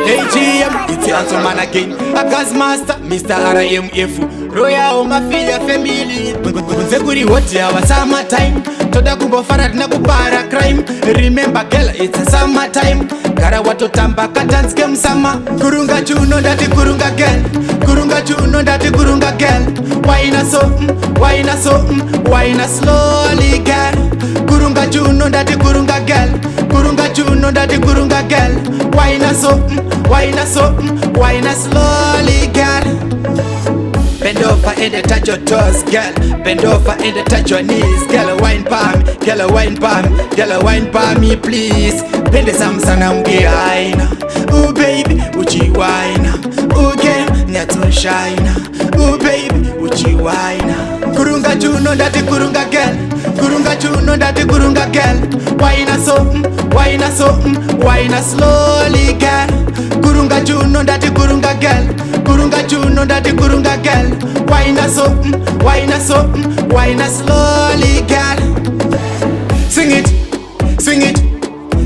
AGM, it's your man again. A gas master, Mr. RIMF. Royal Mafia family. Nzekuri wote our summertime. Toda kumbo farad na kupara crime. Remember girl, it's a summertime. Kara watu tamba katanske msama. Kurunga chuno dati kurunga girl. Kurunga chuno dati kurunga girl. Why na so, why na so, why na slowly girl. Kurunga chuno dati kurunga girl. Kurunga chuno dati kurunga girl. Why na so, why na so, why na slowly girl. Bend over and touch your toes, girl. Bend over and touch your knees, girl. Wine palm, girl. Wine palm, girl. Wine palm me, please. Bend some sana mgeaina. Oh baby, uchi wine. Oh game, nyato shine. Oh baby, uchi wine. Kurunga chuno dati kurunga girl. Kurunga chuno dati kurunga girl. Wine so, wine so, wine slowly girl. Kurunga chuno dati kurunga girl. Kurunga chuno dati kurunga girl. Wine so, wine so, wine slowly girl. Swing it, swing it,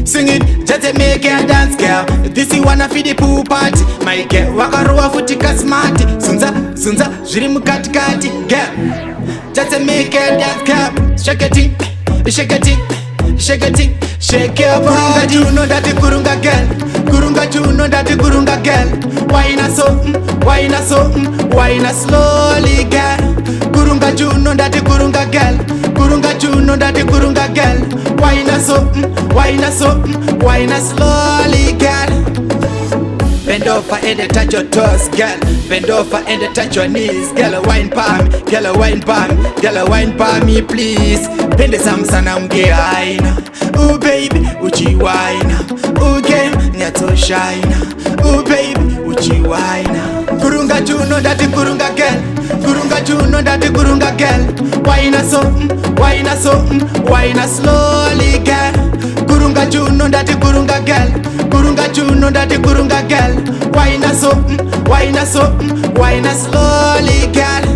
swing it. Just make a dance girl. This is wanna feed the pool party. My girl, wakaroa futika smarty. Sunza, sunza, jirimu katikati girl. Just make a dance girl. Shake it, shake it, shake it, shake your body. Kurunga chuno dati kurunga girl. Kurunga chuno dati kurunga girl. Wine so, wine so, wine slowly girl. Kurunga chuno dati kurunga girl. Kurunga chuno dati kurunga girl. Wine so, wine so, wine slowly girl. Bend over and touch your toes, girl. Bend over and touch your knees, girl. Wine palm, girl. Wine palm, girl. Wine palm me, please. Bend some sana mgeaina. Oh baby, uchi wine. Oh game, nyato shine. Oh baby, uchi wine. Kurunga chuno dati kurunga girl. Kurunga chuno dati kurunga girl. Wine so, wine so, wine slowly girl. Kurunga chuno dati kurunga girl. Kurunga chuno dati kurunga girl. Wine so, wine so, wine slowly girl.